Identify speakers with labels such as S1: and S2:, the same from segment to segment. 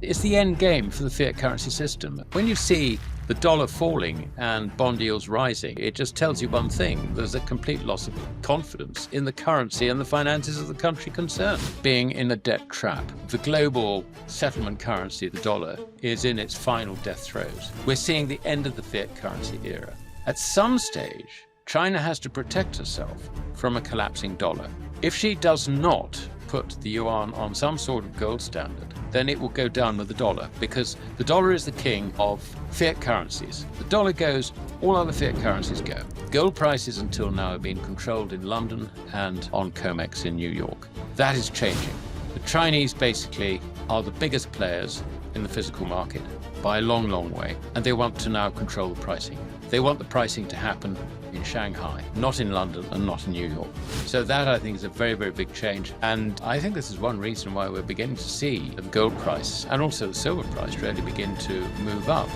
S1: It's the end game for the fiat currency system. When you see the dollar falling and bond yields rising, it just tells you one thing. There's a complete loss of confidence in the currency and the finances of the country concerned, being in a debt trap. The global settlement currency, the dollar, is in its final death throes. We're seeing the end of the fiat currency era. At some stage, China has to protect herself from a collapsing dollar. If she does not put the yuan on some sort of gold standard, then it will go down with the dollar, because the dollar is the king of fiat currencies. The dollar goes, all other fiat currencies go. Gold prices until now have been controlled in London and on COMEX in New York. That is changing. The Chinese basically are the biggest players in the physical market by a long, long way, and they want to now control the pricing. They want the pricing to happen in Shanghai, not in London and not in New York. So that, I think, is a very, very big change. And I think this is one reason why we're beginning to see the gold price and also the silver price really begin to move up.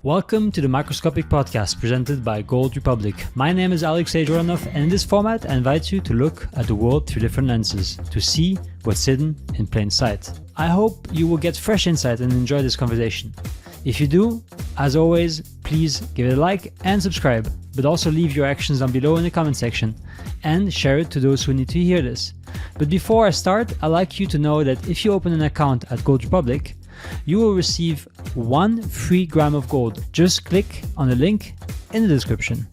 S2: Welcome to the Microscopic Podcast presented by GoldRepublic. My name is Alasdair Macleod, and in this format I invite you to look at the world through different lenses, to see what's hidden in plain sight. I hope you will get fresh insight and enjoy this conversation. If you do, as always, please give it a like and subscribe, but also leave your actions down below in the comment section and share it to those who need to hear this. But before I start, I'd like you to know that if you open an account at GoldRepublic, you will receive 1 free gram of gold. Just click on the link in the description.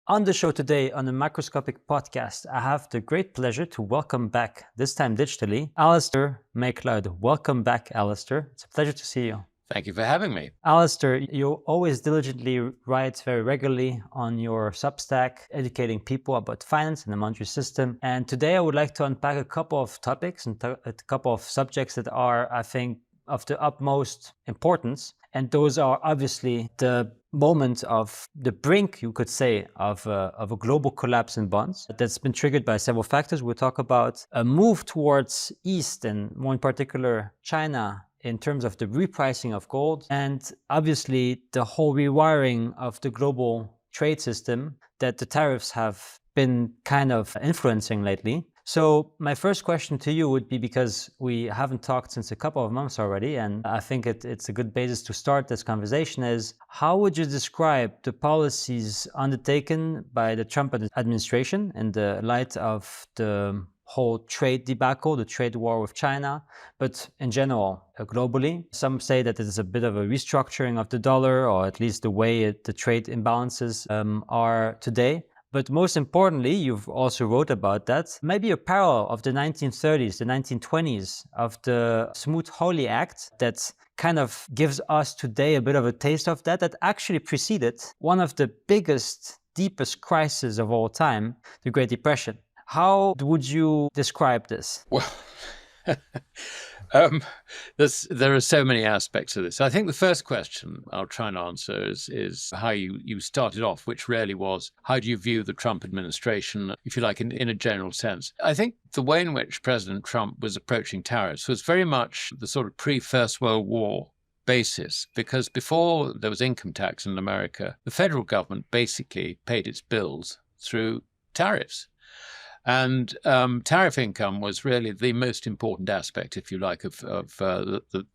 S2: On the show today on the Microscopic Podcast, I have the great pleasure to welcome back, this time digitally, Alasdair Macleod. Welcome back, Alasdair. It's a pleasure to see you.
S1: Thank you for having me.
S2: Alasdair, you always diligently write very regularly on your Substack, educating people about finance and the monetary system. And today I would like to unpack a couple of topics and a couple of subjects that are, I think, of the utmost importance. And those are obviously the moment of the brink, you could say, of a global collapse in bonds that's been triggered by several factors. We'll talk about a move towards East and more in particular China in terms of the repricing of gold, and obviously the whole rewiring of the global trade system that the tariffs have been kind of influencing lately. So my first question to you would be, because we haven't talked since a couple of months already, and I think it's a good basis to start this conversation, is how would you describe the policies undertaken by the Trump administration in the light of the whole trade debacle, the trade war with China, but in general, globally? Some say that it is a bit of a restructuring of the dollar, or at least the way the trade imbalances are today. But most importantly, you've also wrote about that, maybe a parallel of the 1930s, the 1920s, of the Smoot-Hawley Act that kind of gives us today a bit of a taste of that actually preceded one of the biggest, deepest crises of all time, the Great Depression. How would you describe this?
S1: Well, there are so many aspects of this. I think the first question I'll try and answer is how you started off, which really was, how do you view the Trump administration, if you like, in a general sense? I think the way in which President Trump was approaching tariffs was very much the sort of pre-First World War basis, because before there was income tax in America, the federal government basically paid its bills through tariffs. And tariff income was really the most important aspect, if you like, of the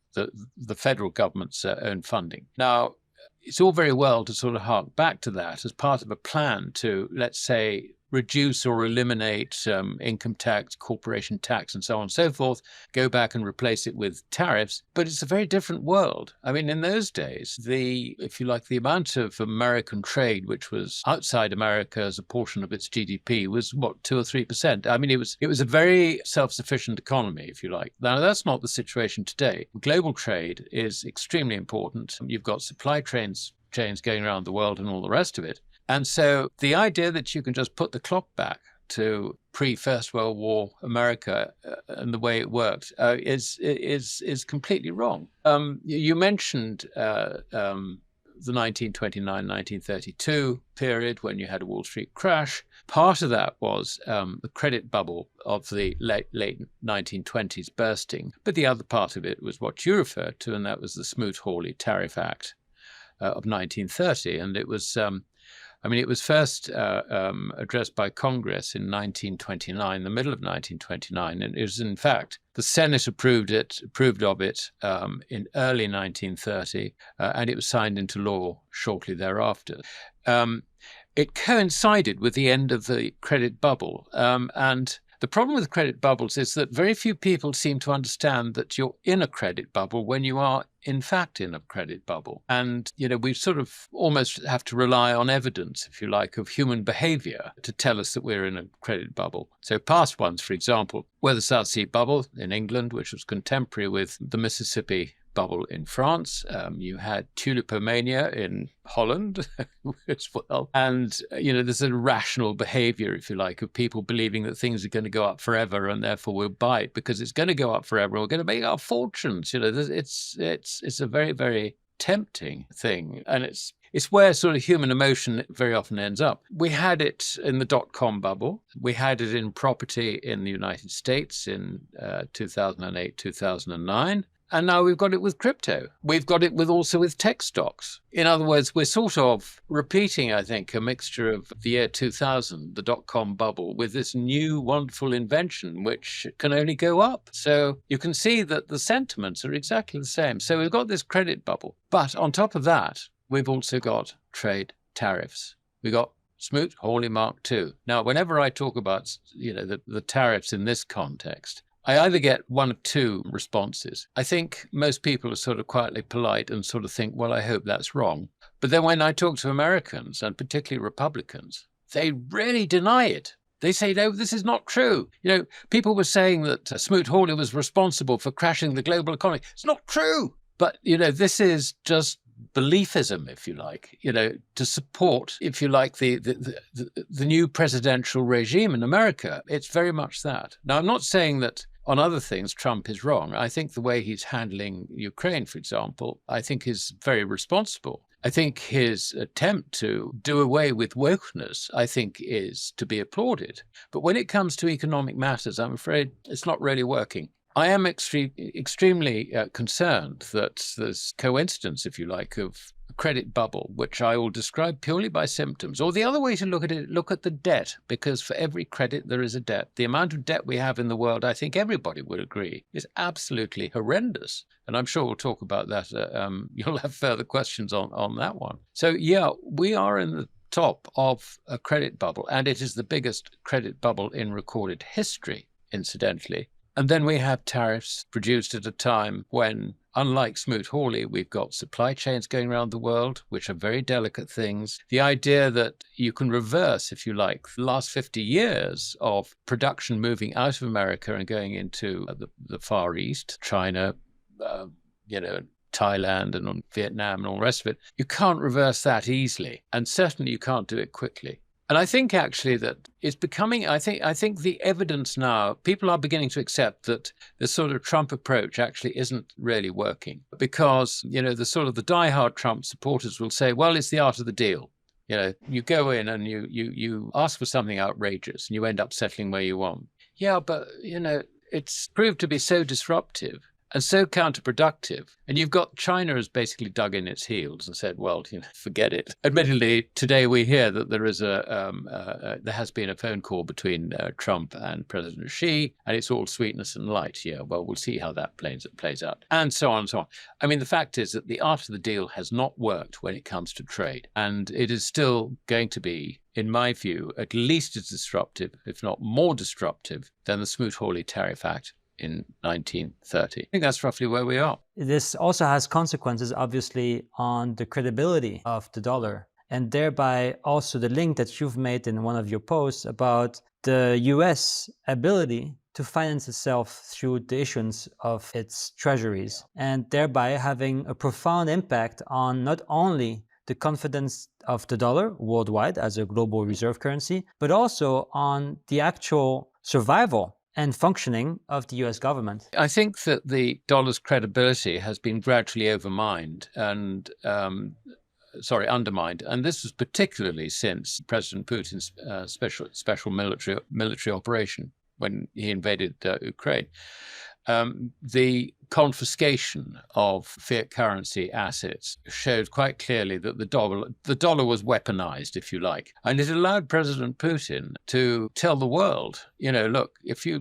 S1: federal government's own funding. Now, it's all very well to sort of hark back to that as part of a plan to, let's say, reduce or eliminate income tax, corporation tax, and so on and so forth, go back and replace it with tariffs. But it's a very different world. I mean, in those days, if you like, the amount of American trade, which was outside America as a portion of its GDP, was, 2 or 3%. I mean, it was a very self-sufficient economy, if you like. Now, that's not the situation today. Global trade is extremely important. You've got supply chains going around the world and all the rest of it. And so the idea that you can just put the clock back to pre-First World War America and the way it worked is completely wrong. You mentioned the 1929-1932 period when you had a Wall Street crash. Part of that was the credit bubble of the late 1920s bursting. But the other part of it was what you referred to, and that was the Smoot-Hawley Tariff Act of 1930. And it was it was first addressed by Congress in 1929, the middle of 1929, and it was, in fact, the Senate approved of it in early 1930, and it was signed into law shortly thereafter. It coincided with the end of the credit bubble, and the problem with credit bubbles is that very few people seem to understand that you're in a credit bubble when you are, in fact, in a credit bubble. And, we sort of almost have to rely on evidence, if you like, of human behavior to tell us that we're in a credit bubble. So past ones, for example, were the South Sea bubble in England, which was contemporary with the Mississippi bubble in France. You had tulipomania in Holland as well. And, there's a rational behavior, if you like, of people believing that things are going to go up forever and therefore we'll buy it because it's going to go up forever. We're going to make our fortunes. It's a very, very tempting thing. And it's where sort of human emotion very often ends up. We had it in the dot-com bubble. We had it in property in the United States in 2008, 2009. And now we've got it with crypto. We've got it also with tech stocks. In other words, we're sort of repeating, I think, a mixture of the year 2000, the dot-com bubble, with this new wonderful invention, which can only go up. So you can see that the sentiments are exactly the same. So we've got this credit bubble. But on top of that, we've also got trade tariffs. We've got Smoot-Hawley Mark II. Now, whenever I talk about, the tariffs in this context, I either get one of two responses. I think most people are sort of quietly polite and sort of think, well, I hope that's wrong. But then when I talk to Americans, and particularly Republicans, they really deny it. They say, no, this is not true. People were saying that Smoot-Hawley was responsible for crashing the global economy. It's not true. But, this is just beliefism, if you like, to support, if you like, the new presidential regime in America. It's very much that. Now, I'm not saying that on other things Trump is wrong. I think the way he's handling Ukraine, for example, I think is very responsible. I think his attempt to do away with wokeness, I think, is to be applauded. But when it comes to economic matters, I'm afraid it's not really working. I am extremely concerned that there's coincidence, if you like, of a credit bubble, which I will describe purely by symptoms. Or the other way to look at it, look at the debt, because for every credit there is a debt. The amount of debt we have in the world, I think everybody would agree, is absolutely horrendous. And I'm sure we'll talk about that. You'll have further questions on that one. So, yeah, we are in the top of a credit bubble, and it is the biggest credit bubble in recorded history, incidentally. And then we have tariffs produced at a time when, unlike Smoot-Hawley, we've got supply chains going around the world, which are very delicate things. The idea that you can reverse, if you like, the last 50 years of production moving out of America and going into the Far East, China, Thailand and Vietnam and all the rest of it, you can't reverse that easily. And certainly you can't do it quickly. And I think actually that it's becoming, I think the evidence now, people are beginning to accept that the sort of Trump approach actually isn't really working because, the sort of the diehard Trump supporters will say, well, it's the art of the deal. You go in and you ask for something outrageous and you end up settling where you want. Yeah, but, it's proved to be so disruptive and so counterproductive. And you've got China has basically dug in its heels and said, well, forget it. Admittedly, today we hear that there is there has been a phone call between Trump and President Xi, and it's all sweetness and light. Yeah, well, we'll see how that plays out, and so on and so on. I mean, the fact is that the art of the deal has not worked when it comes to trade, and it is still going to be, in my view, at least as disruptive, if not more disruptive, than the Smoot-Hawley Tariff Act in 1930. I think that's roughly where we are.
S2: This also has consequences, obviously, on the credibility of the dollar, and thereby also the link that you've made in one of your posts about the US ability to finance itself through the issuance of its treasuries, and thereby having a profound impact on not only the confidence of the dollar worldwide as a global reserve currency, but also on the actual survival and functioning of the US government.
S1: I think that the dollar's credibility has been gradually overmined, and undermined. And this was particularly since President Putin's special military operation when he invaded Ukraine. The confiscation of fiat currency assets showed quite clearly that the dollar was weaponized, if you like, and it allowed President Putin to tell the world, look, if you're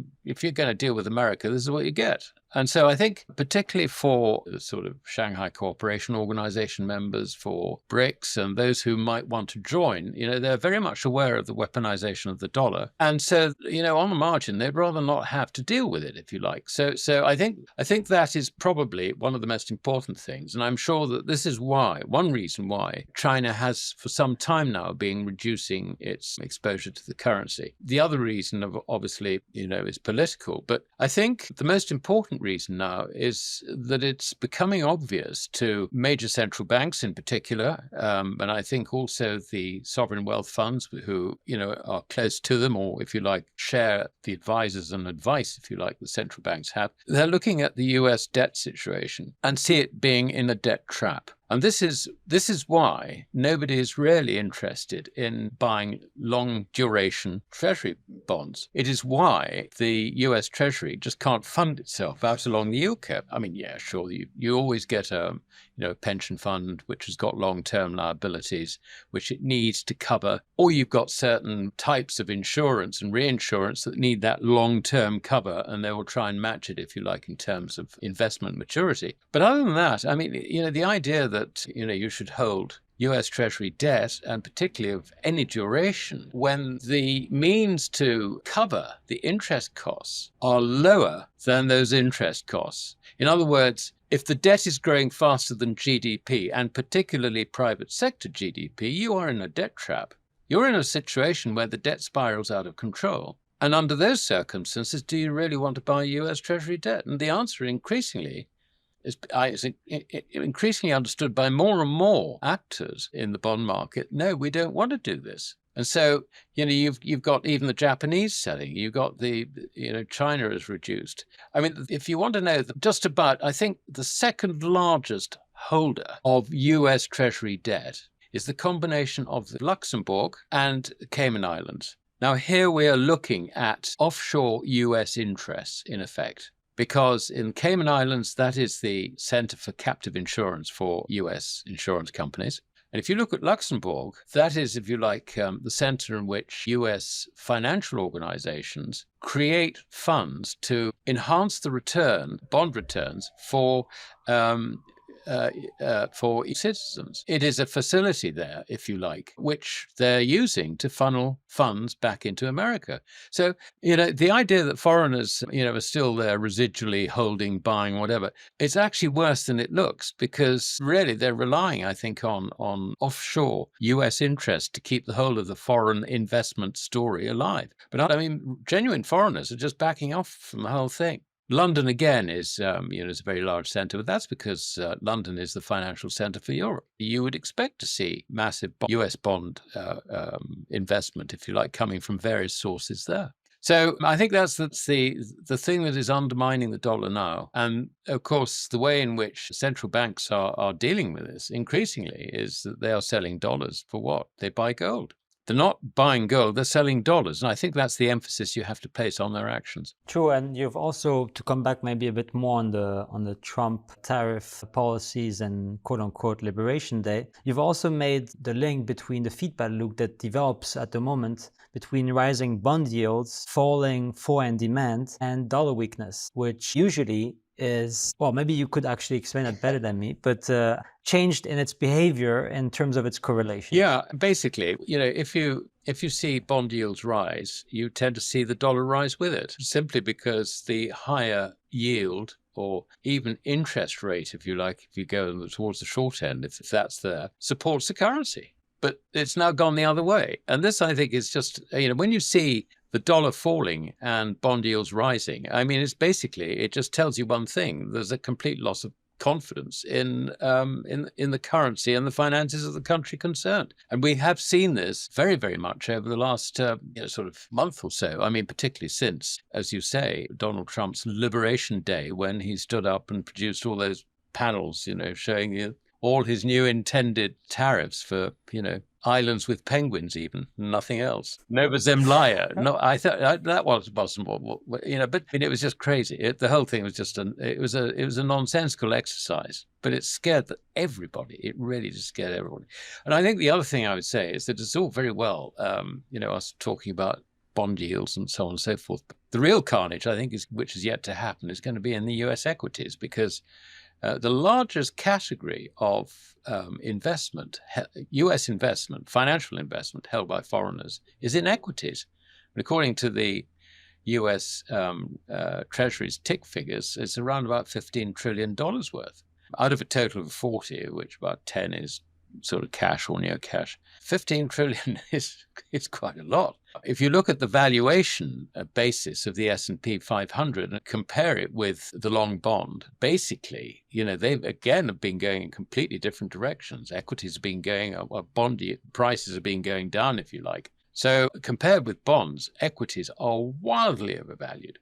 S1: going to deal with America, this is what you get. And so I think particularly for the sort of Shanghai Cooperation Organization members, for BRICS and those who might want to join, they're very much aware of the weaponization of the dollar. And so, on the margin, they'd rather not have to deal with it, if you like. So I think that is probably one of the most important things. And I'm sure that this is one reason why China has for some time now been reducing its exposure to the currency. The other reason, obviously, is political. But I think the most important reason now is that it's becoming obvious to major central banks in particular, and I think also the sovereign wealth funds who, are close to them, or if you like, share the advisors and advice, if you like, the central banks have. They're looking at the US debt situation and see it being in a debt trap. And this is why nobody is really interested in buying long duration treasury bonds. It is why the US Treasury just can't fund itself out along the yield curve. I mean, yeah, sure, you always get a pension fund which has got long-term liabilities which it needs to cover, or you've got certain types of insurance and reinsurance that need that long-term cover, and they will try and match it, if you like, in terms of investment maturity. But other than that, I mean, the idea that you should hold US Treasury debt, and particularly of any duration, when the means to cover the interest costs are lower than those interest costs. In other words, if the debt is growing faster than GDP, and particularly private sector GDP, you are in a debt trap. You're in a situation where the debt spirals out of control. And under those circumstances, do you really want to buy US Treasury debt? And the answer increasingly is increasingly understood by more and more actors in the bond market. No, we don't want to do this. And so, you've got even the Japanese selling. You've got China has reduced. I mean, if you want to know, just about, I think the second largest holder of US Treasury debt is the combination of the Luxembourg and Cayman Islands. Now, here we are looking at offshore US interests, in effect. Because in Cayman Islands, that is the center for captive insurance for US insurance companies. And if you look at Luxembourg, that is, if you like, the center in which US financial organizations create funds to enhance the bond returns for citizens. It is a facility there, if you like, which they're using to funnel funds back into America. So, the idea that foreigners, are still there residually holding, buying, whatever, it's actually worse than it looks, because really they're relying, I think, on offshore US interest to keep the whole of the foreign investment story alive. But I mean, genuine foreigners are just backing off from the whole thing. London, again, is a very large centre, but that's because London is the financial centre for Europe. You would expect to see massive US bond investment, if you like, coming from various sources there. So I think that's the thing that is undermining the dollar now. And of course, the way in which central banks are dealing with this increasingly is that they are selling dollars for what? They buy gold. They're not buying gold, they're selling dollars. And I think that's the emphasis you have to place on their actions.
S2: True, and you've also, to come back maybe a bit more on the Trump tariff policies and quote-unquote Liberation Day, you've also made the link between the feedback loop that develops at the moment between rising bond yields, falling foreign demand, and dollar weakness, which usually is, well, maybe you could actually explain it better than me, but changed in its behavior in terms of its correlation.
S1: Yeah, basically, if you see bond yields rise, you tend to see the dollar rise with it, simply because the higher yield or even interest rate, if you like, if you go towards the short end, if that's there, supports the currency. But it's now gone the other way. And this, I think, is just, when you see the dollar falling and bond yields rising, I mean, it just tells you one thing. There's a complete loss of confidence in the currency and the finances of the country concerned. And we have seen this very, very much over the last sort of month or so. I mean, particularly since, as you say, Donald Trump's Liberation Day, when he stood up and produced all those panels, showing you all his new intended tariffs for, islands with penguins, even nothing else. Nova Zemlya. No, I thought that wasn't what, but it was just crazy. The whole thing was just it was a nonsensical exercise, but it scared everybody. It really just scared everybody. And I think the other thing I would say is that it's all very well, us talking about bond yields and so on and so forth. But the real carnage, I think, which is yet to happen, is going to be in the US equities, because the largest category of investment, US investment, financial investment held by foreigners, is in equities. And according to the US Treasuries tick figures, it's around about $15 trillion worth, out of a total of 40, which about 10 is sort of cash or near cash. 15 trillion is quite a lot. If you look at the valuation basis of the S&P 500 and compare it with the long bond, basically, they've again have been going in completely different directions. Equities have been going up, bond prices have been going down, if you like. So compared with bonds, equities are wildly overvalued.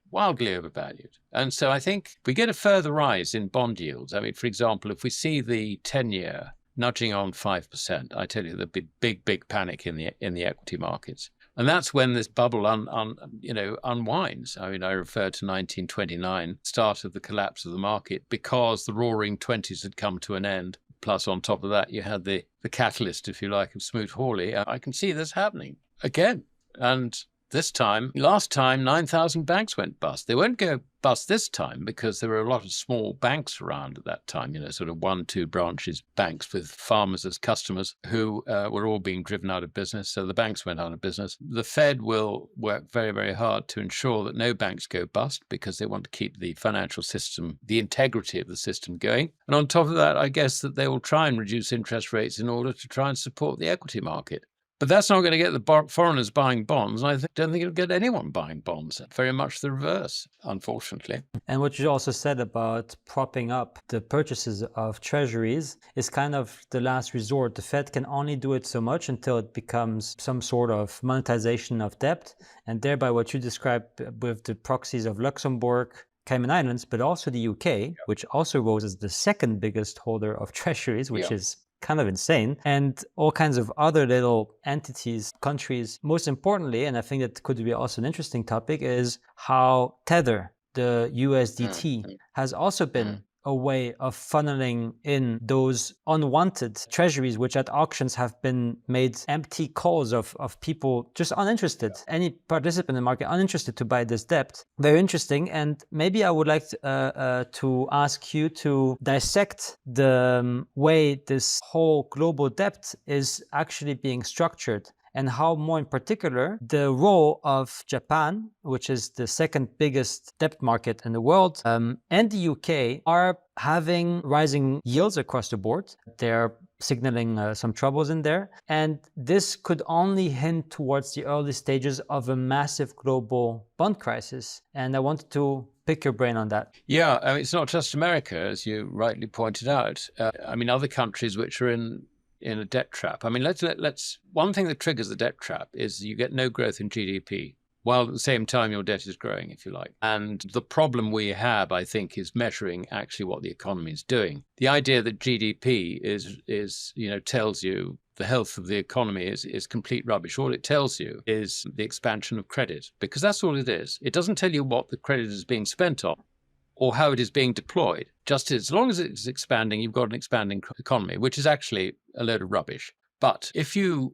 S1: And so I think if we get a further rise in bond yields, I mean, for example, if we see the 10-year nudging on 5%, I tell you, there'll be big panic in the equity markets. And that's when this bubble unwinds. I mean, I refer to 1929, start of the collapse of the market, because the roaring 20s had come to an end. Plus, on top of that, you had the catalyst, if you like, of Smoot-Hawley. I can see this happening again. And last time, 9,000 banks went bust. They won't go bust this time because there were a lot of small banks around at that time, sort of 1-2 branches banks with farmers as customers who were all being driven out of business. So the banks went out of business. The Fed will work very, very hard to ensure that no banks go bust, because they want to keep the financial system, the integrity of the system going. And on top of that, I guess that they will try and reduce interest rates in order to try and support the equity market. But that's not going to get the foreigners buying bonds. And I don't think it'll get anyone buying bonds. Very much the reverse, unfortunately.
S2: And what you also said about propping up the purchases of treasuries is kind of the last resort. The Fed can only do it so much until it becomes some sort of monetization of debt. And thereby what you described with the proxies of Luxembourg, Cayman Islands, but also the UK, which also rose as the second biggest holder of treasuries, which is kind of insane, and all kinds of other little entities, countries. Most importantly, and I think that could be also an interesting topic, is how Tether, the USDT, has also been a way of funneling in those unwanted treasuries, which at auctions have been made empty calls of people just uninterested, any participant in the market uninterested to buy this debt. Very interesting. And maybe I would like to ask you to dissect the way this whole global debt is actually being structured, and how, more in particular, the role of Japan, which is the second biggest debt market in the world, and the UK are having rising yields across the board. They're signaling some troubles in there. And this could only hint towards the early stages of a massive global bond crisis. And I wanted to pick your brain on that.
S1: Yeah, I mean, it's not just America, as you rightly pointed out. I mean, other countries which are in a debt trap. I mean, let's one thing that triggers the debt trap is you get no growth in GDP, while at the same time your debt is growing, if you like. And the problem we have, I think, is measuring actually what the economy is doing. The idea that GDP tells you the health of the economy is complete rubbish. All it tells you is the expansion of credit, because that's all it is. It doesn't tell you what the credit is being spent on or how it is being deployed. Just as long as it's expanding, you've got an expanding economy, which is actually a load of rubbish. But if you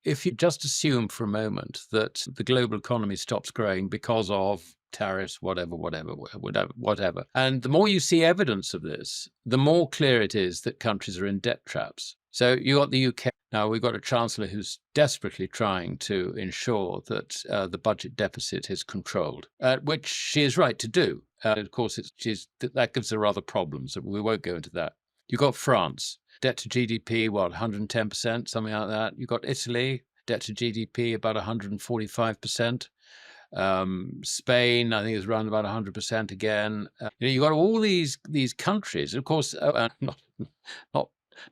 S1: just assume for a moment that the global economy stops growing because of tariffs, whatever, and the more you see evidence of this, the more clear it is that countries are in debt traps. So you got the UK. Now we've got a chancellor who's desperately trying to ensure that the budget deficit is controlled, which she is right to do. Of course, that gives her other problems. We won't go into that. You've got France, debt to GDP, 110%, something like that. You've got Italy, debt to GDP, about 145%. Spain, I think, is around about 100% again. You've got all these countries. Of course,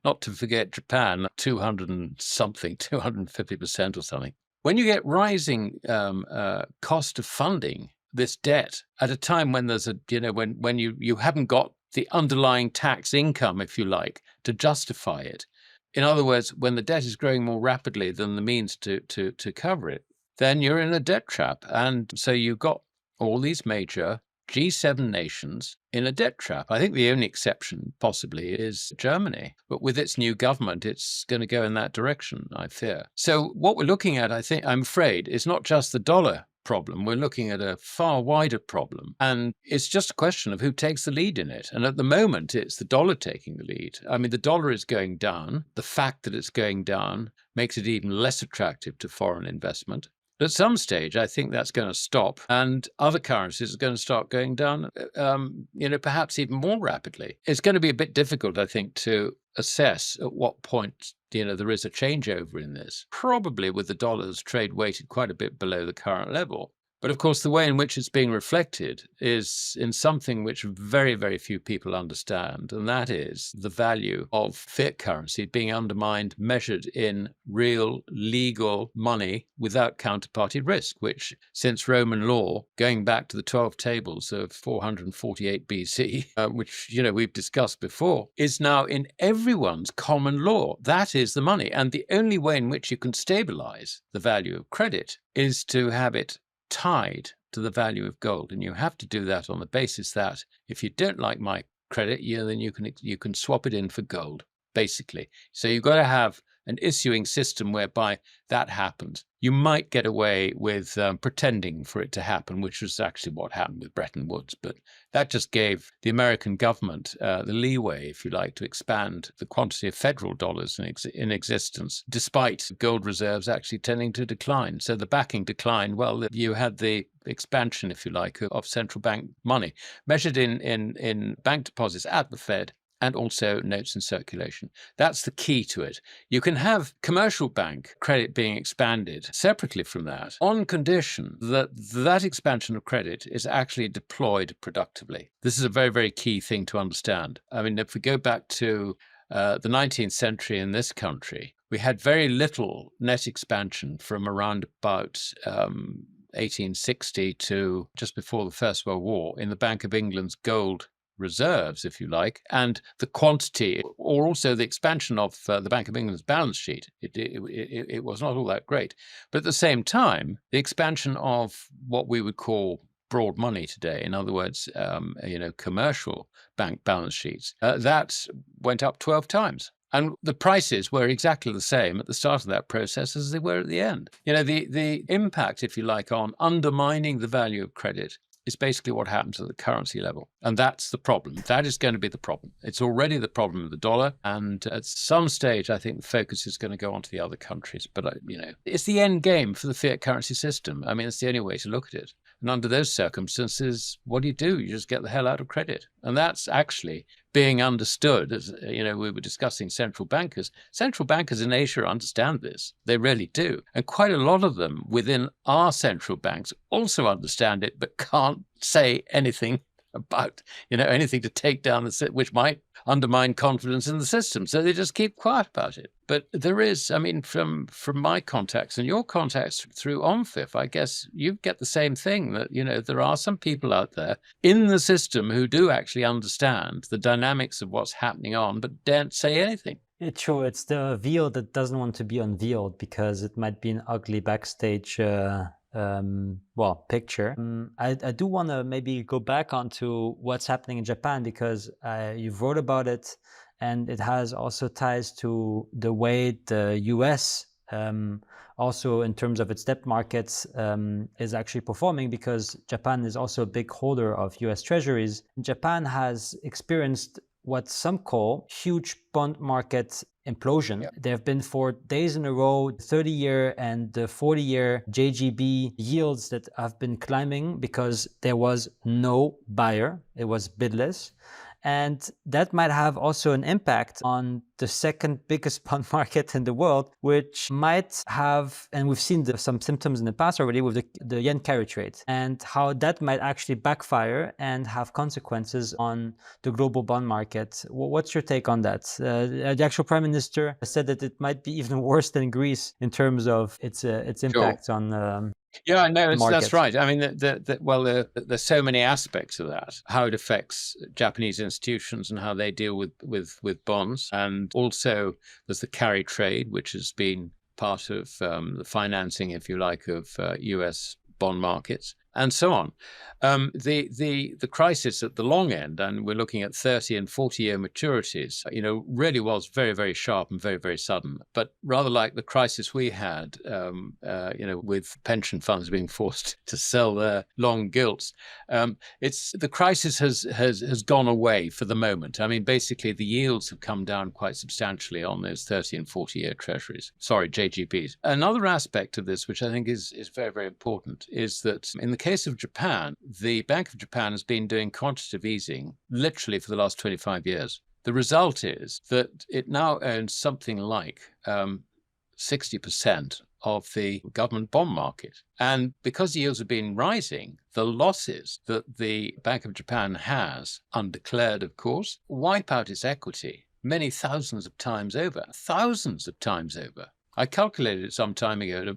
S1: not to forget Japan, 200 and something, 250% or something. When you get rising cost of funding this debt at a time when there's when you haven't got the underlying tax income, if you like, to justify it. In other words, when the debt is growing more rapidly than the means to cover it, then you're in a debt trap. And so you've got all these major G7 nations in a debt trap. I think the only exception possibly is Germany, but with its new government, it's going to go in that direction, I fear. So what we're looking at, I'm afraid, is not just the dollar problem. We're looking at a far wider problem. And it's just a question of who takes the lead in it. And at the moment, it's the dollar taking the lead. I mean, the dollar is going down. The fact that it's going down makes it even less attractive to foreign investment. But at some stage, I think that's going to stop, and other currencies are going to start going down, perhaps even more rapidly. It's going to be a bit difficult, I think, to assess at what point there is a changeover in this, probably with the dollar's trade weighted quite a bit below the current level. But of course, the way in which it's being reflected is in something which very, very few people understand, and that is the value of fiat currency being undermined, measured in real legal money without counterparty risk, which since Roman law, going back to the 12 tables of 448 BC, which we've discussed before, is now in everyone's common law. That is the money. And the only way in which you can stabilize the value of credit is to have it tied to the value of gold, and you have to do that on the basis that if you don't like my credit, then you can swap it in for gold, basically. So you've got to have an issuing system whereby that happens. You might get away with pretending for it to happen, which was actually what happened with Bretton Woods. But that just gave the American government the leeway, if you like, to expand the quantity of federal dollars in existence, despite gold reserves actually tending to decline. So the backing declined. Well, you had the expansion, if you like, of central bank money measured in bank deposits at the Fed, and also notes in circulation. That's the key to it. You can have commercial bank credit being expanded separately from that on condition that that expansion of credit is actually deployed productively. This is a very, very key thing to understand. I mean, if we go back to the 19th century in this country, we had very little net expansion from around about 1860 to just before the First World War in the Bank of England's gold reserves, if you like, and the quantity, or also the expansion of the Bank of England's balance sheet. It was not all that great. But at the same time, the expansion of what we would call broad money today, in other words, commercial bank balance sheets, that went up 12 times. And the prices were exactly the same at the start of that process as they were at the end. The impact, if you like, on undermining the value of credit is basically what happens at the currency level. And that's the problem. That is going to be the problem. It's already the problem of the dollar. And at some stage, I think the focus is going to go on to the other countries. But, it's the end game for the fiat currency system. I mean, it's the only way to look at it. And under those circumstances, what do? You just get the hell out of credit. And that's actually being understood. As we were discussing central bankers. Central bankers in Asia understand this. They really do. And quite a lot of them within our central banks also understand it, but can't say anything about, anything to take down which might undermine confidence in the system. So they just keep quiet about it. But there is, I mean, from my contacts and your contacts through OMFIF, I guess you get the same thing, that, there are some people out there in the system who do actually understand the dynamics of what's happening on, but daren't say anything.
S2: It's true. It's the veil that doesn't want to be unveiled because it might be an ugly backstage picture. I do want to maybe go back onto what's happening in Japan because you've wrote about it, and it has also ties to the way the US also in terms of its debt markets is actually performing, because Japan is also a big holder of US Treasuries. Japan has experienced what some call huge bond market implosion. There have been for days in a row 30-year and 40-year JGB yields that have been climbing because there was no buyer. It was bidless. And that might have also an impact on the second biggest bond market in the world, which might have, and we've seen some symptoms in the past already with the yen carriage rate, and how that might actually backfire and have consequences on the global bond market. What's your take on that? The actual prime minister said that it might be even worse than Greece in terms of its impact on
S1: Yeah, no, that's
S2: market.
S1: right. I mean, there's so many aspects of that. How it affects Japanese institutions and how they deal with bonds, and also there's the carry trade, which has been part of the financing, if you like, of US bond markets, and so on. The crisis at the long end, and we're looking at 30 and 40-year maturities, really was very, very sharp and very, very sudden. But rather like the crisis we had, with pension funds being forced to sell their long gilts, the crisis has gone away for the moment. I mean, basically, the yields have come down quite substantially on those 30 and 40-year treasuries. Sorry, JGBs. Another aspect of this, which I think is very, very important, is that in the case of Japan, the Bank of Japan has been doing quantitative easing literally for the last 25 years. The result is that it now owns something like 60% of the government bond market. And because yields have been rising, the losses that the Bank of Japan has, undeclared of course, wipe out its equity many thousands of times over. Thousands of times over. I calculated it some time ago.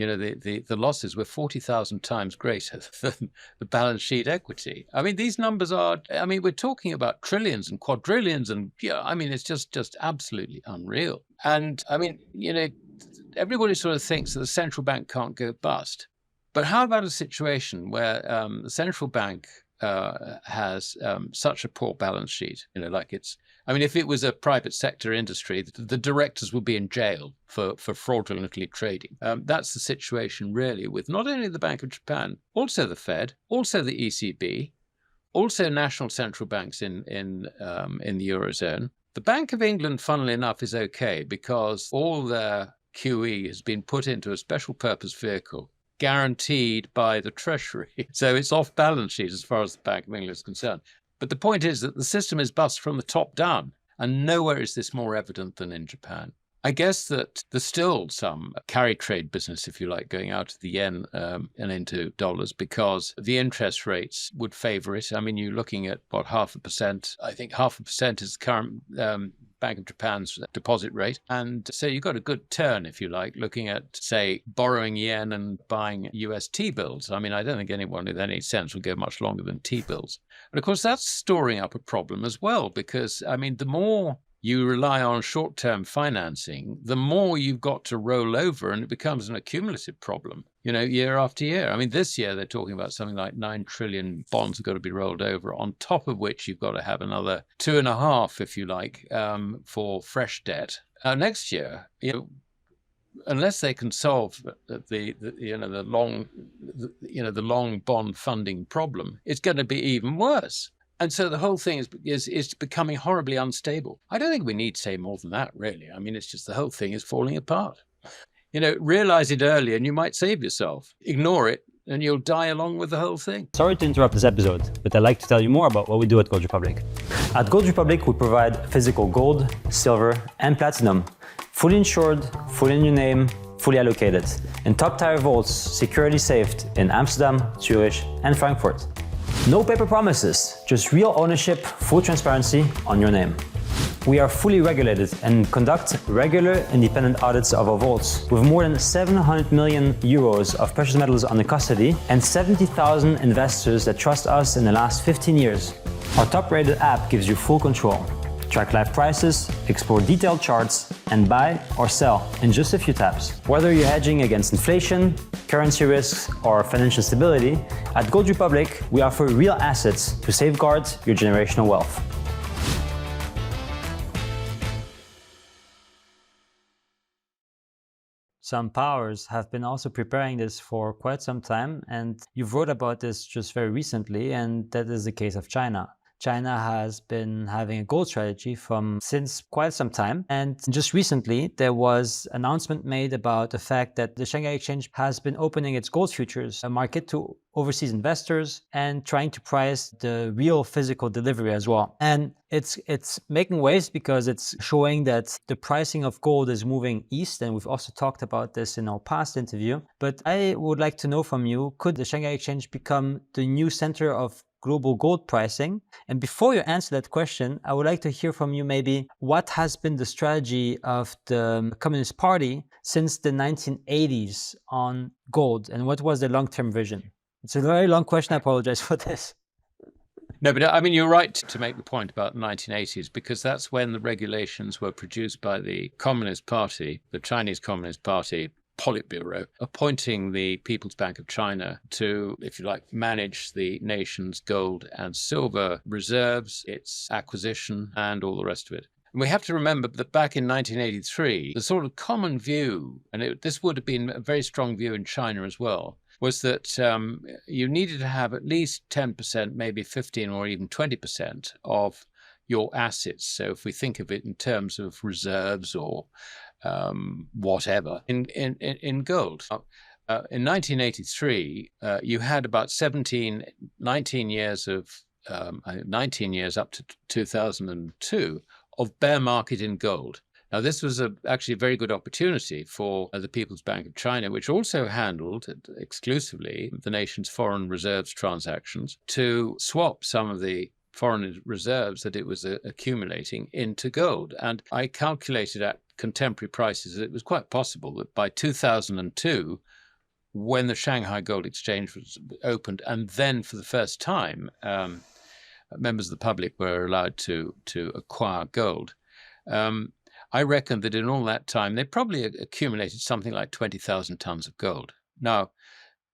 S1: The losses were 40,000 times greater than the balance sheet equity. I mean, these numbers we're talking about trillions and quadrillions, and it's just absolutely unreal. And everybody sort of thinks that the central bank can't go bust. But how about a situation where the central bank has such a poor balance sheet, if it was a private sector industry, the directors would be in jail for fraudulently trading. That's the situation really with not only the Bank of Japan, also the Fed, also the ECB, also national central banks in the Eurozone. The Bank of England, funnily enough, is okay because all their QE has been put into a special purpose vehicle guaranteed by the Treasury. So it's off balance sheet as far as the Bank of England is concerned. But the point is that the system is bust from the top down, and nowhere is this more evident than in Japan. I guess that there's still some carry trade business, if you like, going out of the yen and into dollars because the interest rates would favor it. I mean, you're looking at, 0.5%. I think 0.5% is the current Bank of Japan's deposit rate. And so you've got a good turn, if you like, looking at, say, borrowing yen and buying US T-bills. I mean, I don't think anyone with any sense will go much longer than T-bills. And of course, that's storing up a problem as well, because, the more you rely on short-term financing, the more you've got to roll over, and it becomes an accumulative problem, year after year. I mean, this year they're talking about something like 9 trillion bonds have got to be rolled over, on top of which you've got to have another 2.5, if you like, for fresh debt. Next year, unless they can solve the long bond funding problem, it's going to be even worse. And so the whole thing is becoming horribly unstable. I don't think we need to say more than that, really. I mean, it's just the whole thing is falling apart. Realize it early and you might save yourself. Ignore it and you'll die along with the whole thing.
S2: Sorry to interrupt this episode, but I'd like to tell you more about what we do at GoldRepublic. At GoldRepublic, we provide physical gold, silver, and platinum, fully insured, fully in your name, fully allocated, in top-tier vaults, securely saved in Amsterdam, Zurich, and Frankfurt. No paper promises, just real ownership, full transparency on your name. We are fully regulated and conduct regular independent audits of our vaults with more than 700 million euros of precious metals under custody and 70,000 investors that trust us in the last 15 years. Our top-rated app gives you full control. Track live prices, explore detailed charts, and buy or sell in just a few taps. Whether you're hedging against inflation, currency risks, or financial stability, at GoldRepublic, we offer real assets to safeguard your generational wealth. Some powers have been also preparing this for quite some time, and you've wrote about this just very recently, and that is the case of China. China has been having a gold strategy since quite some time, and just recently there was an announcement made about the fact that the Shanghai Exchange has been opening its gold futures market to overseas investors and trying to price the real physical delivery as well. And it's making waves because it's showing that the pricing of gold is moving east, and we've also talked about this in our past interview. But I would like to know from you, could the Shanghai Exchange become the new center of global gold pricing? And before you answer that question, I would like to hear from you maybe what has been the strategy of the Communist Party since the 1980s on gold, and what was the long-term vision? It's a very long question. I apologize for this.
S1: No, but I mean, you're right to make the point about the 1980s, because that's when the regulations were produced by the Communist Party, the Chinese Communist Party Politburo, appointing the People's Bank of China to, if you like, manage the nation's gold and silver reserves, its acquisition, and all the rest of it. And we have to remember that back in 1983, the sort of common view, and this would have been a very strong view in China as well, was that you needed to have at least 10%, maybe 15 or even 20% of your assets. So if we think of it in terms of reserves or whatever, in gold. In 1983, you had about 19 years up to 2002 of bear market in gold. Now, this was actually a very good opportunity for the People's Bank of China, which also handled exclusively the nation's foreign reserves transactions, to swap some of the foreign reserves that it was accumulating into gold. And I calculated at contemporary prices that it was quite possible that by 2002, when the Shanghai Gold Exchange was opened, and then for the first time, members of the public were allowed to acquire gold. I reckon that in all that time, they probably accumulated something like 20,000 tons of gold. Now,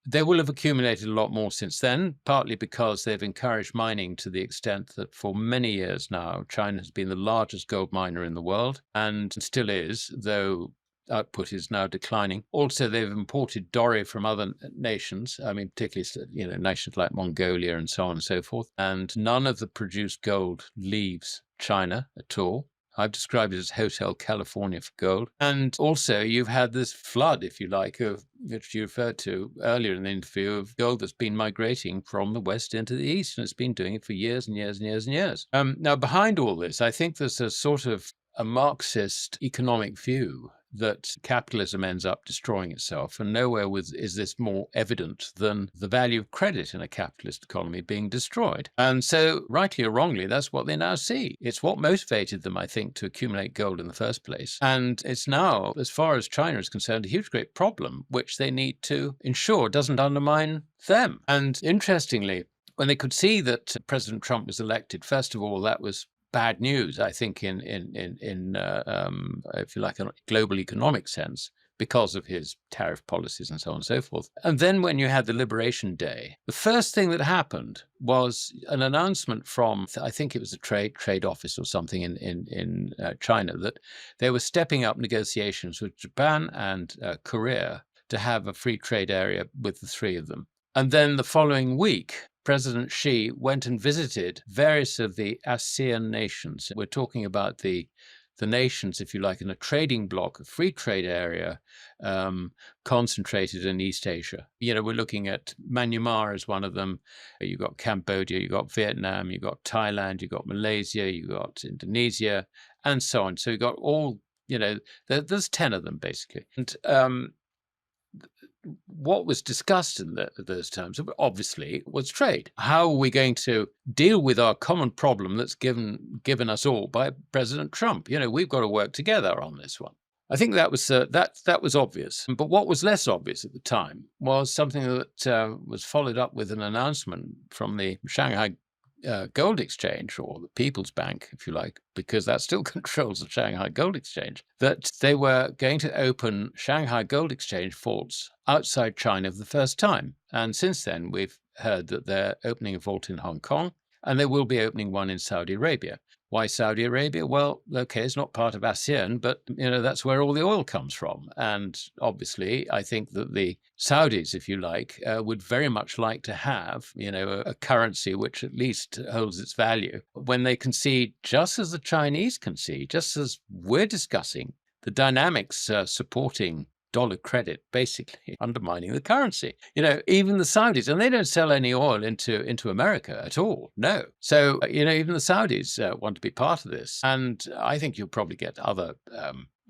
S1: they will have accumulated a lot more since then, partly because they've encouraged mining to the extent that for many years now, China has been the largest gold miner in the world, and still is, though output is now declining. Also, they've imported doré from other nations, I mean, particularly, nations like Mongolia and so on and so forth, and none of the produced gold leaves China at all. I've described it as Hotel California for gold. And also, you've had this flood, if you like, of which you referred to earlier in the interview, of gold that's been migrating from the West into the East, and it's been doing it for years and years and years and years. Now, behind all this, I think there's a sort of a Marxist economic view that capitalism ends up destroying itself, and nowhere is this more evident than the value of credit in a capitalist economy being destroyed. And so, rightly or wrongly, that's what they now see. It's what motivated them, I think, to accumulate gold in the first place. And it's now, as far as China is concerned, a huge, great problem, which they need to ensure doesn't undermine them. And interestingly, when they could see that President Trump was elected, first of all, that was bad news, I think, in if you like, a global economic sense, because of his tariff policies and so on and so forth. And then when you had the Liberation Day, the first thing that happened was an announcement from, I think it was a trade office or something in China, that they were stepping up negotiations with Japan and Korea to have a free trade area with the three of them. And then the following week, President Xi went and visited various of the ASEAN nations. We're talking about the nations, if you like, in a trading bloc, a free trade area concentrated in East Asia. We're looking at Myanmar as one of them. You've got Cambodia, you've got Vietnam, you've got Thailand, you've got Malaysia, you've got Indonesia, and so on. So you've got all, there's 10 of them basically. And what was discussed in those terms, obviously, was trade. How are we going to deal with our common problem that's given us all by President Trump? We've got to work together on this one. I think that was obvious. But what was less obvious at the time was something that was followed up with an announcement from the Shanghai Gold Exchange, or the People's Bank, if you like, because that still controls the Shanghai Gold Exchange, that they were going to open Shanghai Gold Exchange vaults outside China for the first time. And since then, we've heard that they're opening a vault in Hong Kong, and they will be opening one in Saudi Arabia. Why Saudi Arabia? Well, okay, it's not part of ASEAN, but that's where all the oil comes from. And obviously, I think that the Saudis, if you like, would very much like to have, a currency which at least holds its value when they can see, just as the Chinese can see, just as we're discussing, the dynamics supporting dollar credit, basically undermining the currency. Even the Saudis, and they don't sell any oil into America at all. No. So, even the Saudis want to be part of this. And I think you'll probably get other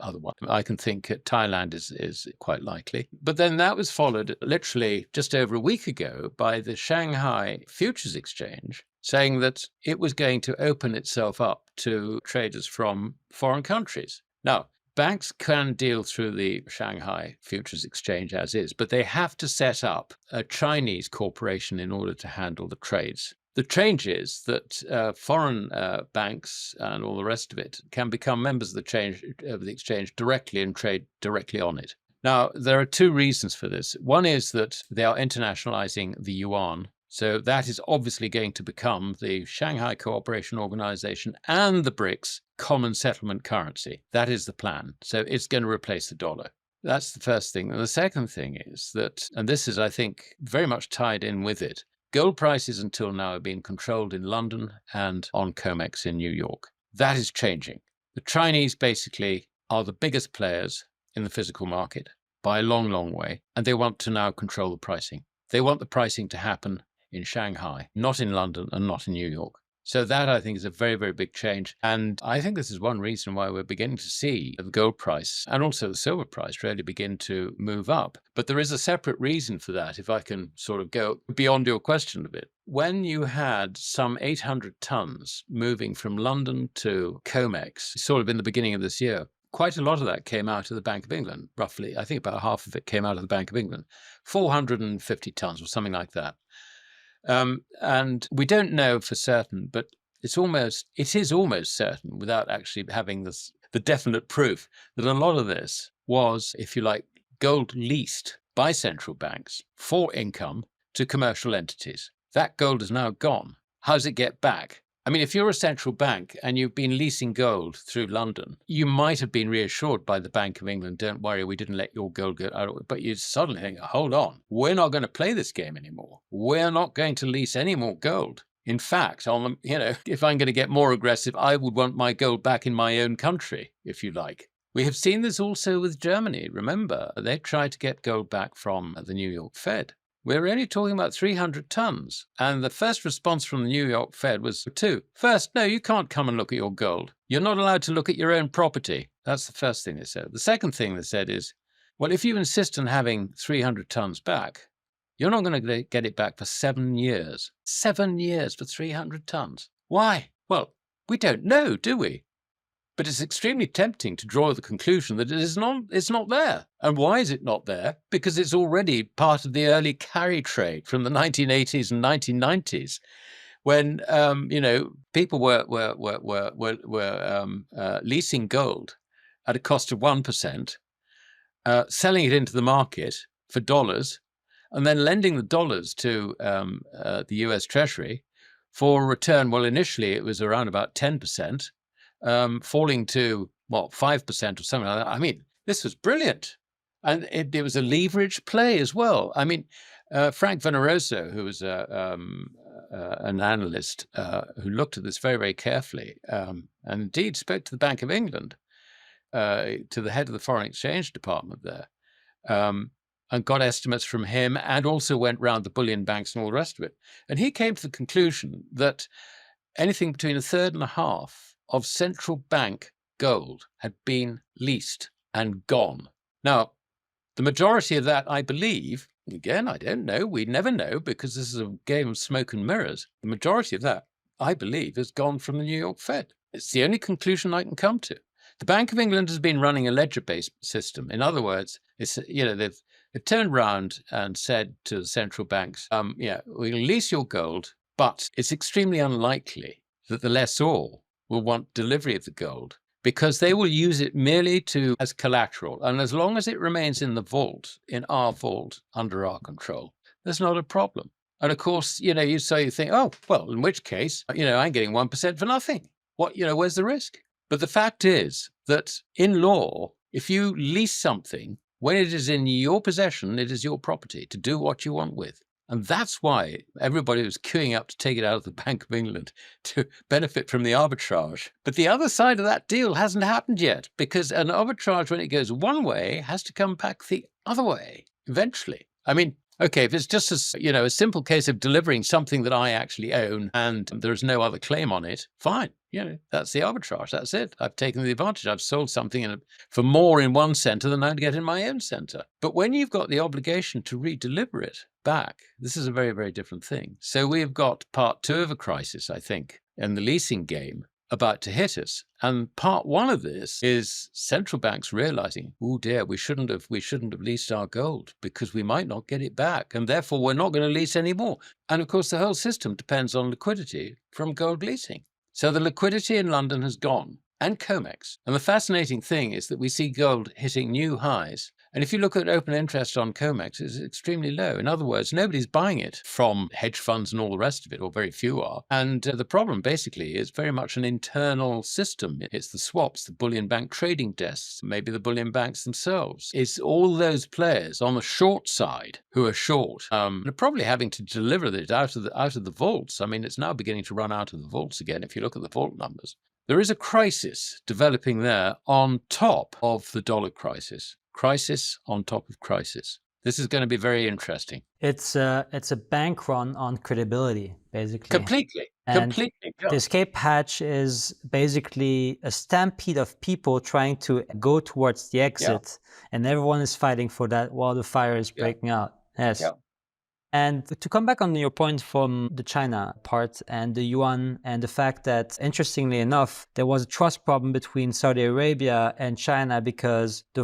S1: other one. I can think Thailand is quite likely. But then that was followed literally just over a week ago by the Shanghai Futures Exchange saying that it was going to open itself up to traders from foreign countries. Now, banks can deal through the Shanghai Futures Exchange as is, but they have to set up a Chinese corporation in order to handle the trades. The change is that foreign banks and all the rest of it can become members of the exchange directly and trade directly on it. Now, there are two reasons for this. One is that they are internationalizing the Yuan. So that is obviously going to become the Shanghai Cooperation Organization and the BRICS common settlement currency. That is the plan. So it's going to replace the dollar. That's the first thing. And the second thing is that, and this is, I think, very much tied in with it, gold prices until now have been controlled in London and on COMEX in New York. That is changing. The Chinese basically are the biggest players in the physical market by a long, long way, and they want to now control the pricing. They want the pricing to happen in Shanghai, not in London and not in New York. So that, I think, is a very, very big change. And I think this is one reason why we're beginning to see the gold price and also the silver price really begin to move up. But there is a separate reason for that, if I can sort of go beyond your question a bit. When you had some 800 tons moving from London to COMEX, sort of in the beginning of this year, quite a lot of that came out of the Bank of England, roughly. I think about half of it came out of the Bank of England, 450 tons or something like that. And we don't know for certain, but it is almost certain, without actually having the definite proof, that a lot of this was, if you like, gold leased by central banks for income to commercial entities. That gold is now gone. How does it get back? I mean, if you're a central bank and you've been leasing gold through London, you might have been reassured by the Bank of England, don't worry, we didn't let your gold go out. But you suddenly think, hold on, we're not going to play this game anymore. We're not going to lease any more gold. In fact, if I'm going to get more aggressive, I would want my gold back in my own country, if you like. We have seen this also with Germany. Remember, they tried to get gold back from the New York Fed. We're only talking about 300 tons. And the first response from the New York Fed was two. First, no, you can't come and look at your gold. You're not allowed to look at your own property. That's the first thing they said. The second thing they said is, well, if you insist on having 300 tons back, you're not going to get it back for 7 years. 7 years for 300 tons. Why? Well, we don't know, do we? But it's extremely tempting to draw the conclusion that it's not there. And why is it not there? Because it's already part of the early carry trade from the 1980s and 1990s, when people were leasing gold at a cost of 1%, selling it into the market for dollars, and then lending the dollars to the US Treasury for a return. Well, initially it was around about 10%. Falling to, 5% or something like that. I mean, this was brilliant. And it was a leverage play as well. I mean, Frank Veneroso, who was an analyst who looked at this very, very carefully, and indeed spoke to the Bank of England, to the head of the foreign exchange department there, and got estimates from him, and also went round the bullion banks and all the rest of it. And he came to the conclusion that anything between a third and a half of central bank gold had been leased and gone. Now, the majority of that, I believe, again, I don't know, we never know because this is a game of smoke and mirrors. The majority of that, I believe, has gone from the New York Fed. It's the only conclusion I can come to. The Bank of England has been running a ledger-based system. In other words, they've turned around and said to the central banks, we'll lease your gold, but it's extremely unlikely that the lessor will want delivery of the gold because they will use it merely as collateral. And as long as it remains in the vault, in our vault, under our control, there's not a problem. And of course, you think, oh, well, in which case, I'm getting 1% for nothing. Where's the risk? But the fact is that in law, if you lease something, when it is in your possession, it is your property to do what you want with. And that's why everybody was queuing up to take it out of the Bank of England to benefit from the arbitrage. But the other side of that deal hasn't happened yet, because an arbitrage, when it goes one way, has to come back the other way eventually. I mean, okay, if it's just a simple case of delivering something that I actually own and there's no other claim on it, fine. that's the arbitrage. That's it. I've taken the advantage. I've sold something for more in one center than I'd get in my own center. But when you've got the obligation to redeliver it back, this is a very, very different thing. So we've got part 2 of a crisis, I think, in the leasing game about to hit us. And part 1 of this is central banks realizing, oh dear, we shouldn't have leased our gold because we might not get it back. And therefore, we're not going to lease anymore. And of course, the whole system depends on liquidity from gold leasing. So the liquidity in London has gone, and COMEX. And the fascinating thing is that we see gold hitting new highs. And if you look at open interest on COMEX, it's extremely low. In other words, nobody's buying it from hedge funds and all the rest of it, or very few are. And the problem basically is very much an internal system. It's the swaps, the bullion bank trading desks, maybe the bullion banks themselves. It's all those players on the short side who are short. They're probably having to deliver it out of the vaults. I mean, it's now beginning to run out of the vaults again if you look at the vault numbers. There is a crisis developing there on top of the dollar crisis. Crisis on top of crisis. This is going to be very interesting.
S2: It's a bank run on credibility, basically.
S1: Completely. Yeah.
S2: The escape hatch is basically a stampede of people trying to go towards the exit, and everyone is fighting for that while the fire is breaking out. Yes. Yeah. And to come back on your point from the China part and the yuan and the fact that, interestingly enough, there was a trust problem between Saudi Arabia and China because the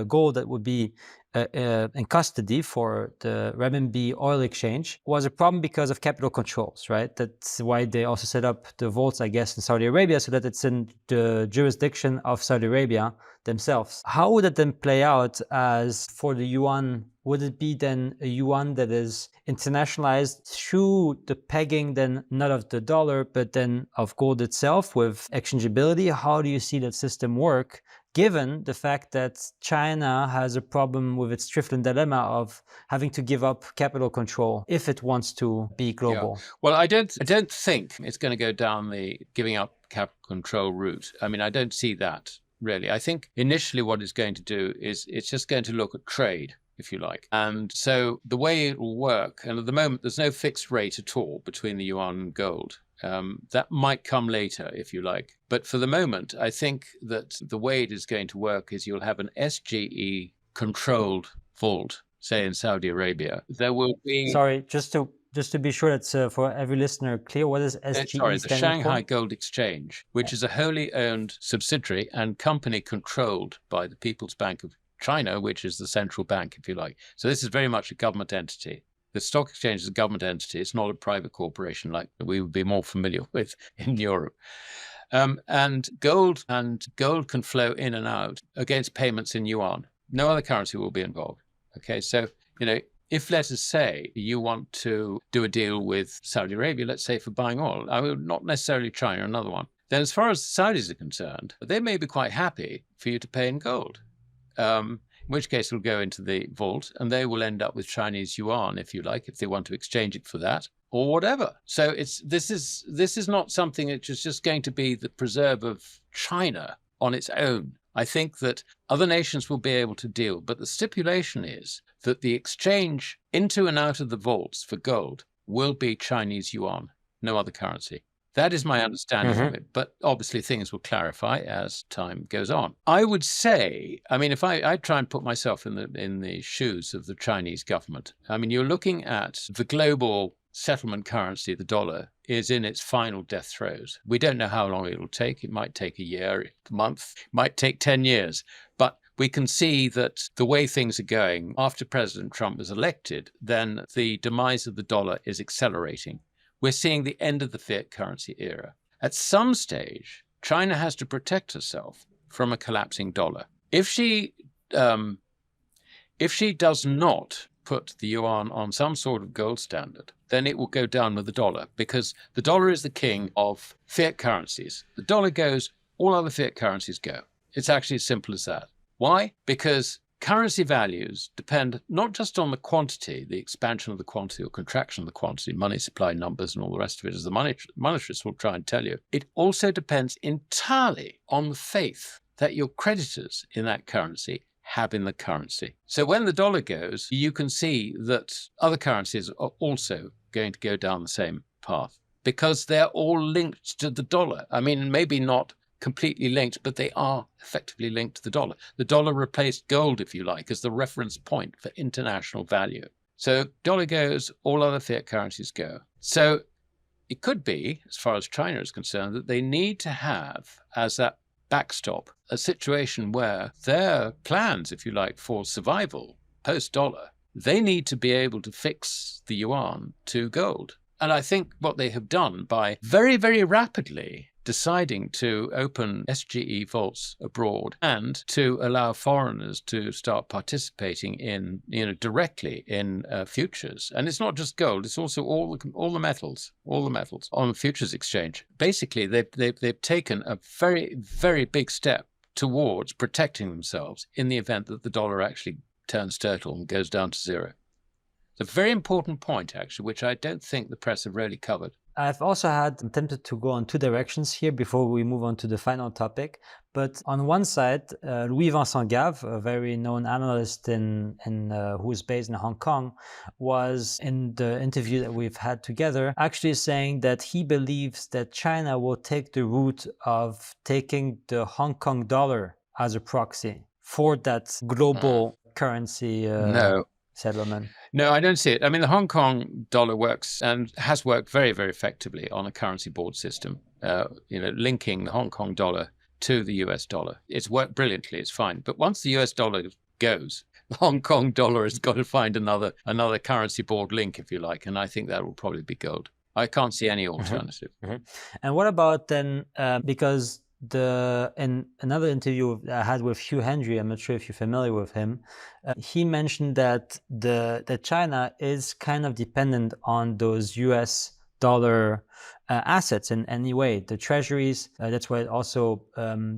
S2: gold that would be in custody for the renminbi oil exchange was a problem because of capital controls, right? That's why they also set up the vaults, I guess, in Saudi Arabia so that it's in the jurisdiction of Saudi Arabia themselves. How would it then play out as for the yuan? Would it be then a yuan that is internationalized through the pegging then not of the dollar, but then of gold itself with exchangeability? How do you see that system work, given the fact that China has a problem with its Strickland dilemma of having to give up capital control if it wants to be global?
S1: Yeah. Well, I don't think it's going to go down the giving up capital control route. I mean, I don't see that really. I think initially what it's going to do is it's just going to look at trade, if you like. And so the way it will work, and at the moment there's no fixed rate at all between the yuan and gold. That might come later, if you like. But for the moment, I think that the way it is going to work is you'll have an SGE controlled vault, say in Saudi Arabia. There will be...
S2: Sorry, just to be sure that's for every listener clear, what is SGE?
S1: Sorry, the Shanghai Gold Exchange, which is a wholly owned subsidiary and company controlled by the People's Bank of China, which is the central bank, if you like. So this is very much a government entity. The stock exchange is a government entity. It's not a private corporation like we would be more familiar with in Europe. And gold can flow in and out against payments in yuan. No other currency will be involved. Okay, so if let us say you want to do a deal with Saudi Arabia, let's say for buying oil, not necessarily China, another one, then as far as the Saudis are concerned, they may be quite happy for you to pay in gold. In which case it'll go into the vault and they will end up with Chinese yuan, if you like, if they want to exchange it for that or whatever. So this is not something which is just going to be the preserve of China on its own. I think that other nations will be able to deal, but the stipulation is that the exchange into and out of the vaults for gold will be Chinese yuan, no other currency. That is my understanding of it, but obviously things will clarify as time goes on. I would say, I mean, if I try and put myself in the shoes of the Chinese government, I mean, you're looking at the global settlement currency, the dollar, is in its final death throes. We don't know how long it will take. It might take a year, a month, it might take 10 years, but we can see that the way things are going after President Trump was elected, then the demise of the dollar is accelerating. We're seeing the end of the fiat currency era. At some stage, China has to protect herself from a collapsing dollar. If she does not put the yuan on some sort of gold standard, then it will go down with the dollar, because the dollar is the king of fiat currencies. The dollar goes, all other fiat currencies go. It's actually as simple as that. Why? Because currency values depend not just on the quantity, the expansion of the quantity or contraction of the quantity, money supply numbers and all the rest of it, as the monetarists will try and tell you. It also depends entirely on the faith that your creditors in that currency have in the currency. So when the dollar goes, you can see that other currencies are also going to go down the same path, because they're all linked to the dollar. I mean, maybe not completely linked, but they are effectively linked to the dollar. The dollar replaced gold, if you like, as the reference point for international value. So dollar goes, all other fiat currencies go. So it could be, as far as China is concerned, that they need to have, as that backstop, a situation where their plans, if you like, for survival post-dollar, they need to be able to fix the yuan to gold. And I think what they have done by very, very rapidly deciding to open SGE vaults abroad and to allow foreigners to start participating in, directly in futures. And it's not just gold; it's also all the metals on the futures exchange. Basically, they've taken a very, very big step towards protecting themselves in the event that the dollar actually turns turtle and goes down to zero. It's a very important point, actually, which I don't think the press have really covered.
S2: I've also I'm tempted to go on two directions here before we move on to the final topic. But on one side, Louis Vincent Gave, a very known analyst who is based in Hong Kong, was in the interview that we've had together actually saying that he believes that China will take the route of taking the Hong Kong dollar as a proxy for that global currency settlement.
S1: No, I don't see it. I mean, the Hong Kong dollar works and has worked very, very effectively on a currency board system, linking the Hong Kong dollar to the US dollar. It's worked brilliantly. It's fine. But once the US dollar goes, the Hong Kong dollar has got to find another currency board link, if you like. And I think that will probably be gold. I can't see any alternative.
S2: And what about then, because in another interview I had with Hugh Hendry, I'm not sure if you're familiar with him, he mentioned that that China is kind of dependent on those US dollar assets in any way. The Treasuries, that's why it also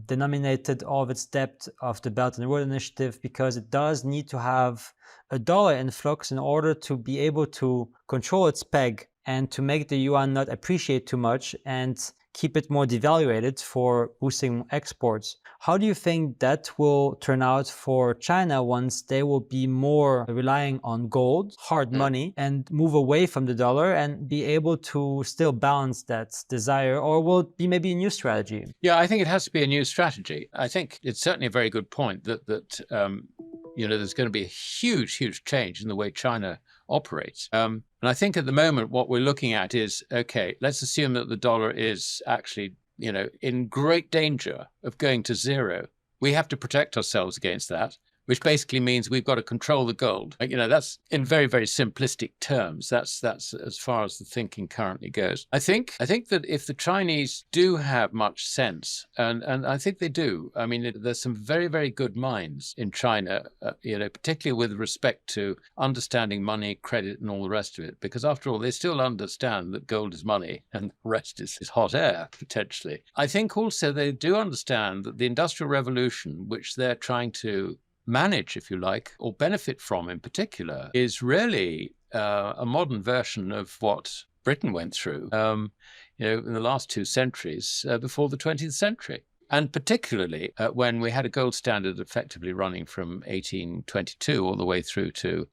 S2: denominated all of its debt of the Belt and Road Initiative, because it does need to have a dollar influx in order to be able to control its peg and to make the yuan not appreciate too much and keep it more devaluated for boosting exports. How do you think that will turn out for China once they will be more relying on gold, hard money, and move away from the dollar and be able to still balance that desire? Or will it be maybe a new strategy?
S1: Yeah, I think it has to be a new strategy. I think it's certainly a very good point that there's going to be a huge, huge change in the way China operates. And I think at the moment, what we're looking at is, okay, let's assume that the dollar is actually, in great danger of going to zero. We have to protect ourselves against that, which basically means we've got to control the gold. That's in very, very simplistic terms. That's as far as the thinking currently goes. I think that if the Chinese do have much sense, and I think they do, I mean, there's some very, very good minds in China, particularly with respect to understanding money, credit, and all the rest of it, because after all, they still understand that gold is money and the rest is hot air, potentially. I think also they do understand that the Industrial Revolution, which they're trying to manage, if you like, or benefit from in particular, is really a modern version of what Britain went through, in the last 2 centuries before the 20th century. And particularly when we had a gold standard effectively running from 1822 all the way through to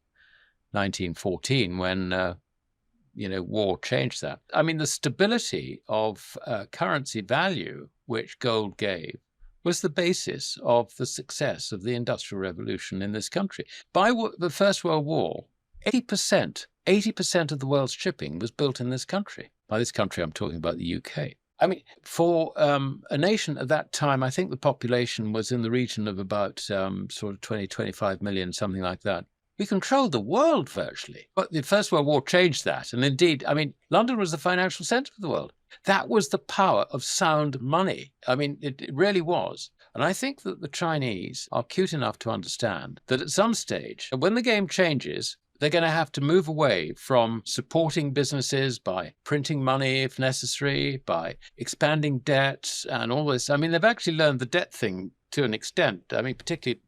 S1: 1914, when war changed that. I mean, the stability of currency value, which gold gave, was the basis of the success of the Industrial Revolution in this country. By the First World War, 80% of the world's shipping was built in this country. By this country, I'm talking about the UK. I mean, for a nation at that time, I think the population was in the region of about sort of 20, 25 million, something like that. We controlled the world virtually. But the First World War changed that. And indeed, I mean, London was the financial center of the world. That was the power of sound money. I mean, it really was. And I think that the Chinese are cute enough to understand that at some stage, when the game changes, they're going to have to move away from supporting businesses by printing money if necessary, by expanding debt and all this. I mean, they've actually learned the debt thing to an extent. I mean, particularly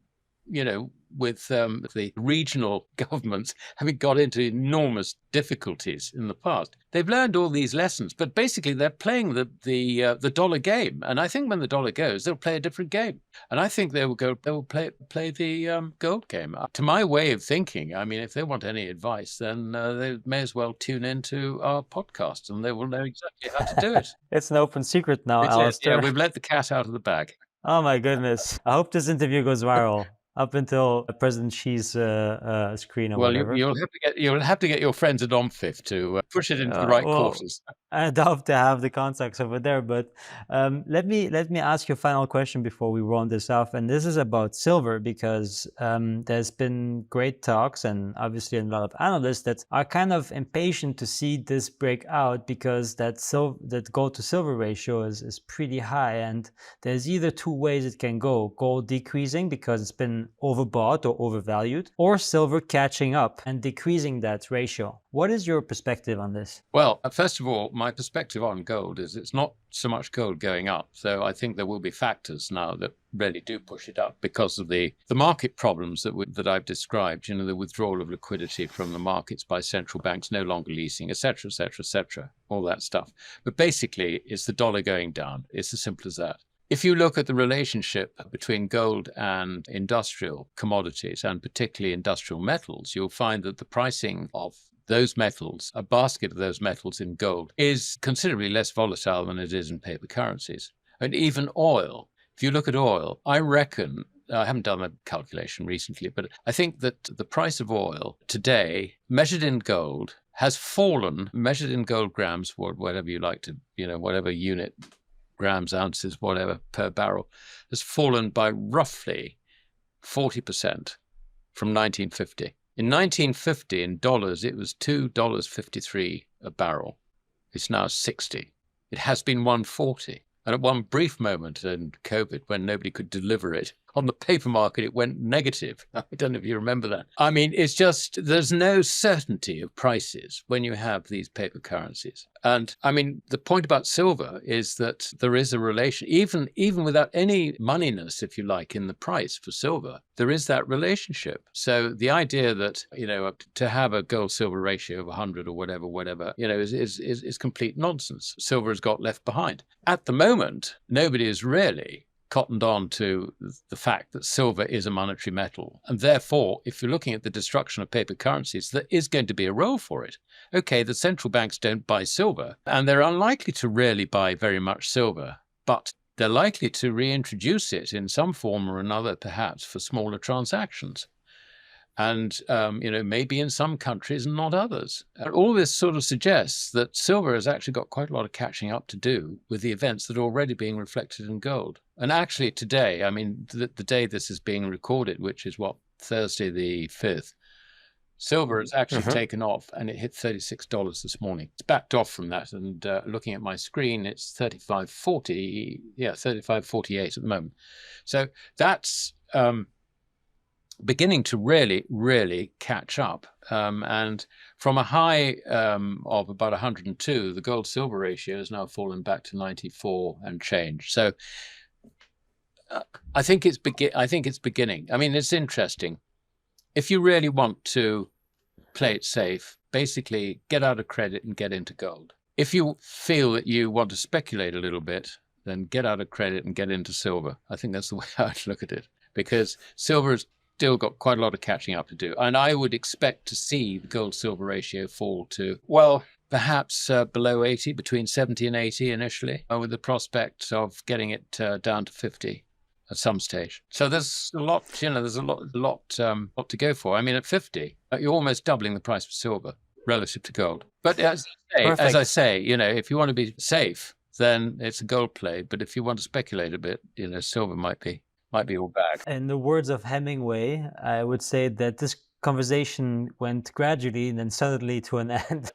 S1: with the regional governments having got into enormous difficulties in the past. They've learned all these lessons, but basically they're playing the dollar game. And I think when the dollar goes, they'll play a different game. And I think they will play the gold game. To my way of thinking, I mean, if they want any advice, then they may as well tune into our podcast, and they will know exactly how to do it.
S2: It's an open secret now,
S1: It's
S2: Alasdair.
S1: Yeah, we've let the cat out of the bag.
S2: Oh my goodness! I hope this interview goes viral. Up until President Xi's screen or whatever.
S1: You'll have to get your friends at OMFIF to push it into the right quarters.
S2: I'd love to have the contacts over there, but let me ask you a final question before we round this off, and this is about silver, because there's been great talks and obviously a lot of analysts that are kind of impatient to see this break out, because that gold to silver ratio is pretty high, and there's either two ways it can go: gold decreasing because it's been overbought or overvalued, or silver catching up and decreasing that ratio. What is your perspective on this?
S1: Well, first of all, my perspective on gold is it's not so much gold going up. So I think there will be factors now that really do push it up because of the market problems that I've described, the withdrawal of liquidity from the markets by central banks, no longer leasing, etc., etc., etc., all that stuff. But basically, it's the dollar going down. It's as simple as that. If you look at the relationship between gold and industrial commodities, and particularly industrial metals, you'll find that the pricing of those metals, a basket of those metals in gold, is considerably less volatile than it is in paper currencies. And even oil, if you look at oil, I reckon, I haven't done a calculation recently, but I think that the price of oil today, measured in gold, has fallen, measured in gold grams, whatever you like to, whatever unit, grams, ounces, whatever, per barrel, has fallen by roughly 40% from 1950. In 1950, in dollars, it was $2.53 a barrel. It's now 60. It has been 140. And at one brief moment in COVID, when nobody could deliver it, on the paper market, it went negative. I don't know if you remember that. I mean, it's just, there's no certainty of prices when you have these paper currencies. And I mean, the point about silver is that there is a relation, even without any moneyness, if you like, in the price for silver, there is that relationship. So the idea that, to have a gold-silver ratio of 100 or whatever, is complete nonsense. Silver has got left behind. At the moment, nobody is really cottoned on to the fact that silver is a monetary metal. And therefore, if you're looking at the destruction of paper currencies, there is going to be a role for it. Okay, the central banks don't buy silver, and they're unlikely to really buy very much silver, but they're likely to reintroduce it in some form or another, perhaps for smaller transactions. And, maybe in some countries and not others. And all this sort of suggests that silver has actually got quite a lot of catching up to do with the events that are already being reflected in gold. And actually today, I mean, the day this is being recorded, which is Thursday the 5th, silver has actually taken off, and it hit $36 this morning. It's backed off from that, and looking at my screen, it's $35.48 at the moment. So that's beginning to really, really catch up. And from a high of about 102, the gold-silver ratio has now fallen back to 94 and change. So I think it's beginning. I mean, it's interesting. If you really want to play it safe, basically get out of credit and get into gold. If you feel that you want to speculate a little bit, then get out of credit and get into silver. I think that's the way I'd look at it, because silver is still got quite a lot of catching up to do. And I would expect to see the gold-silver ratio fall to, perhaps below 80, between 70 and 80 initially, with the prospect of getting it down to 50 at some stage. So there's a lot, there's a lot to go for. I mean, at 50, you're almost doubling the price of silver relative to gold. But as I say, if you want to be safe, then it's a gold play. But if you want to speculate a bit, silver might be all bag.
S2: In the words of Hemingway, I would say that this conversation went gradually and then suddenly to an end.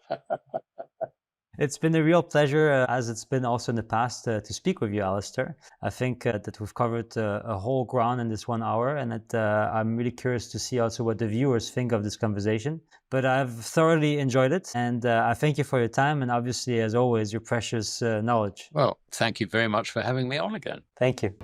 S2: It's been a real pleasure, as it's been also in the past, to speak with you, Alasdair. I think that we've covered a whole ground in this 1 hour, and that I'm really curious to see also what the viewers think of this conversation. But I've thoroughly enjoyed it, and I thank you for your time, and obviously, as always, your precious knowledge.
S1: Well, thank you very much for having me on again.
S2: Thank you.